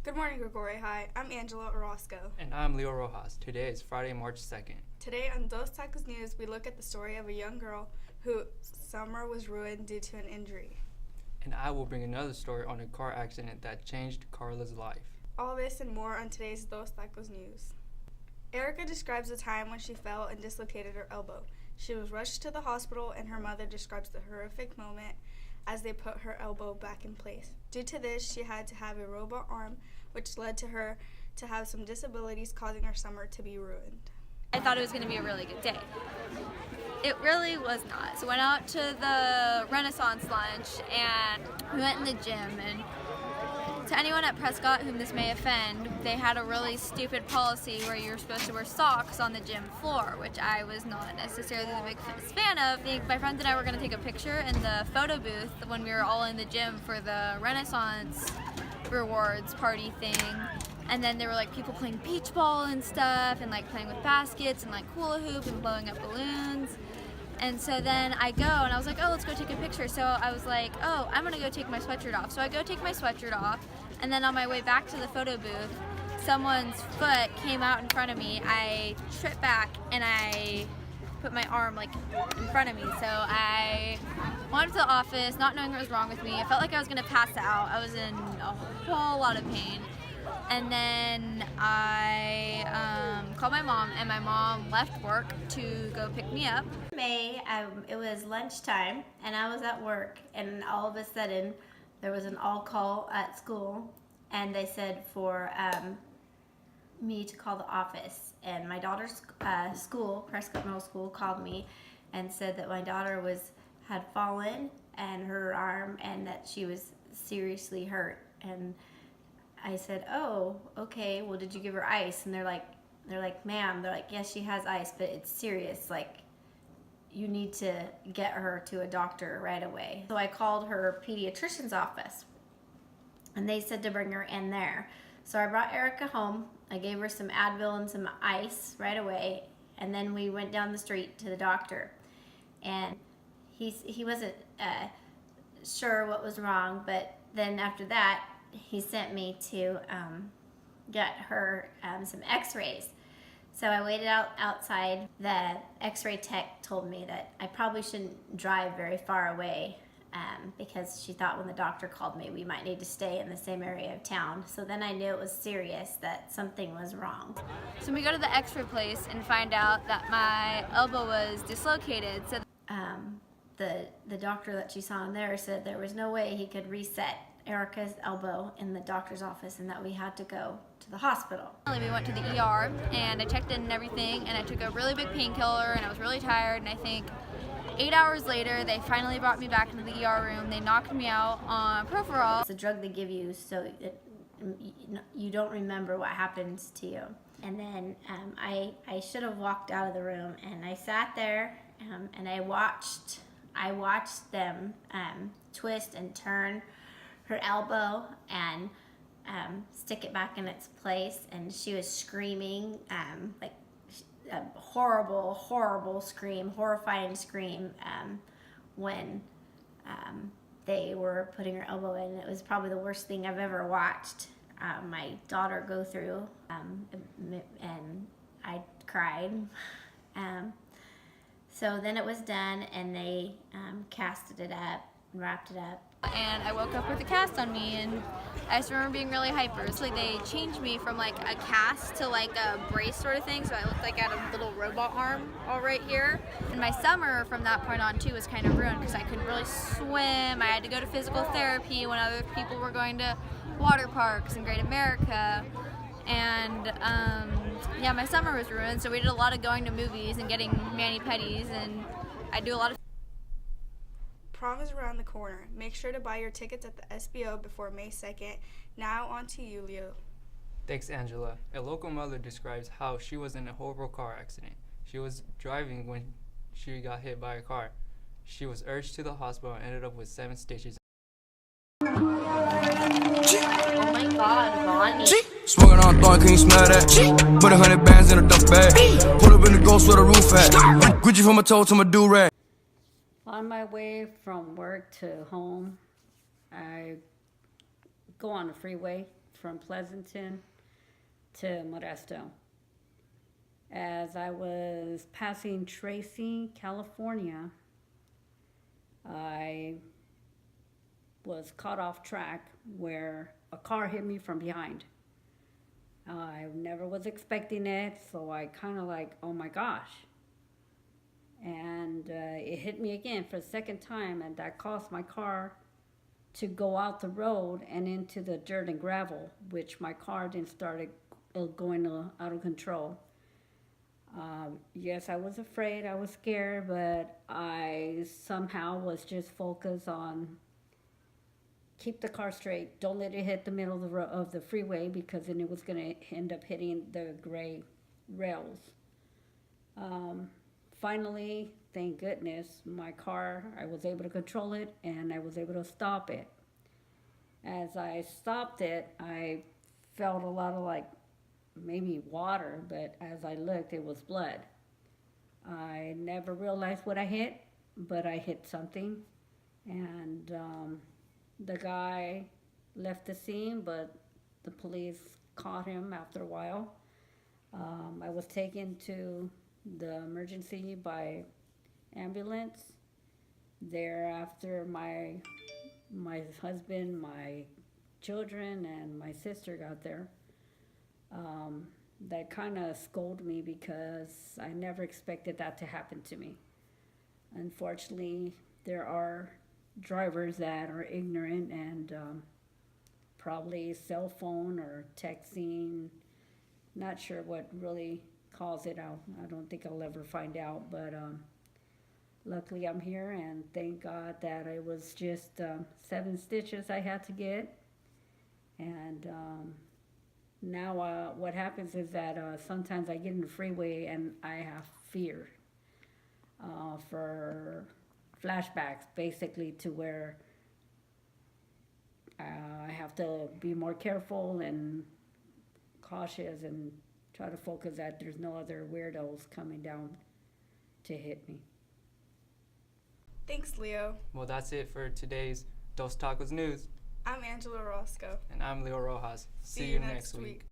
Good morning, Grigori High. I'm Angela Orozco. And I'm Leo Rojas. Today is Friday, March 2nd. Today on Dos Tacos News, we look at the story of a young girl whose summer was ruined due to an injury. And I will bring another story on a car accident that changed Carla's life. All this and more on today's Dos Tacos News. Erica describes the time when she fell and dislocated her elbow. She was rushed to the hospital, and her mother describes the horrific moment as they put her elbow back in place. Due to this, she had to have a robot arm, which led to her to have some disabilities, causing her summer to be ruined. I thought it was going to be a really good day. It really was not. So I went out to the Renaissance lunch and we went in the gym, and to anyone at Prescott whom this may offend, they had a really stupid policy where you were supposed to wear socks on the gym floor, which I was not necessarily the biggest fan of. My friends and I were going to take a picture in the photo booth when we were all in the gym for the Renaissance rewards party thing. And then there were like people playing beach ball and stuff, and like playing with baskets and like hula hoop and blowing up balloons. And so then I go and I was like, oh, let's go take a picture. So I was like, oh, I'm gonna go take my sweatshirt off. So I go take my sweatshirt off, and then on my way back to the photo booth, someone's foot came out in front of me. I tripped back and I put my arm like in front of me. So I went to the office not knowing what was wrong with me. I felt like I was gonna pass out. I was in a whole lot of pain. And then I called my mom, and my mom left work to go pick me up. It was lunchtime, and I was at work, and all of a sudden there was an all call at school, and they said for me to call the office. And my daughter's school, Prescott Middle School, called me and said that my daughter had fallen and her arm, and that she was seriously hurt. And I said, oh, okay, well, did you give her ice? And they're like, ma'am, they're like, yes, she has ice, but it's serious. Like, you need to get her to a doctor right away. So I called her pediatrician's office, and they said to bring her in there. So I brought Erica home. I gave her some Advil and some ice right away, and then we went down the street to the doctor. And he wasn't sure what was wrong, but then after that, he sent me to get her some x-rays. So I waited outside. The x-ray tech told me that I probably shouldn't drive very far away because she thought when the doctor called me we might need to stay in the same area of town. So then I knew it was serious, that something was wrong. So we go to the x-ray place and find out that my elbow was dislocated. So the doctor that she saw in there said there was no way he could reset Erica's elbow in the doctor's office, and that we had to go to the hospital. We went to the ER, and I checked in and everything, and I took a really big painkiller, and I was really tired, and I think 8 hours later they finally brought me back into the ER room. They knocked me out on Propofol. It's a drug they give you so you don't remember what happens to you. And then I should have walked out of the room, and I sat there and I watched them twist and turn her elbow and stick it back in its place, and she was screaming like a horrible scream, horrifying scream when they were putting her elbow in. It was probably the worst thing I've ever watched my daughter go through, and I cried. So then it was done, and they casted it up and wrapped it up. And I woke up with a cast on me, and I just remember being really hyper. So they changed me from like a cast to like a brace sort of thing, so I looked like I had a little robot arm all right here. And my summer from that point on too was kind of ruined because I couldn't really swim. I had to go to physical therapy when other people were going to water parks in Great America. And yeah, my summer was ruined, so we did a lot of going to movies and getting mani-pedis, and I do a lot of. Prom is around the corner. Make sure to buy your tickets at the SBO before May 2nd. Now on to you, Leo. Thanks, Angela. A local mother describes how she was in a horrible car accident. She was driving when she got hit by a car. She was urged to the hospital and ended up with 7 stitches. Oh my God, Bonnie. Smoking on thorn, can you smell that? Put 100 bands in a duff bag. Pull up in the ghost with a roof at. Gucci from my toe to my do-rag. On my way from work to home, I go on the freeway from Pleasanton to Modesto. As I was passing Tracy, California, I was caught off track where a car hit me from behind. I never was expecting it, so I kind of like, oh my gosh. And it hit me again for the second time, and that caused my car to go out the road and into the dirt and gravel, which my car then started going out of control. Yes, I was afraid, I was scared, but I somehow was just focused on keep the car straight. Don't let it hit the middle of the freeway, because then it was going to end up hitting the gray rails. Finally, thank goodness, my car, I was able to control it and I was able to stop it. As I stopped it, I felt a lot of like maybe water, but as I looked, it was blood. I never realized what I hit, but I hit something, and the guy left the scene, but the police caught him after a while. I was taken to the emergency by ambulance. Thereafter, my husband, my children, and my sister got there. That kind of scolded me because I never expected that to happen to me. Unfortunately, there are drivers that are ignorant and probably cell phone or texting. Not sure what really calls it out. I don't think I'll ever find out, but luckily I'm here, and thank God that it was just 7 stitches I had to get. And now what happens is that sometimes I get in the freeway and I have fear for flashbacks, basically, to where I have to be more careful and cautious and try to focus that there's no other weirdos coming down to hit me. Thanks, Leo. Well, that's it for today's Dos Tacos News. I'm Angela Roscoe. And I'm Leo Rojas. See you next week.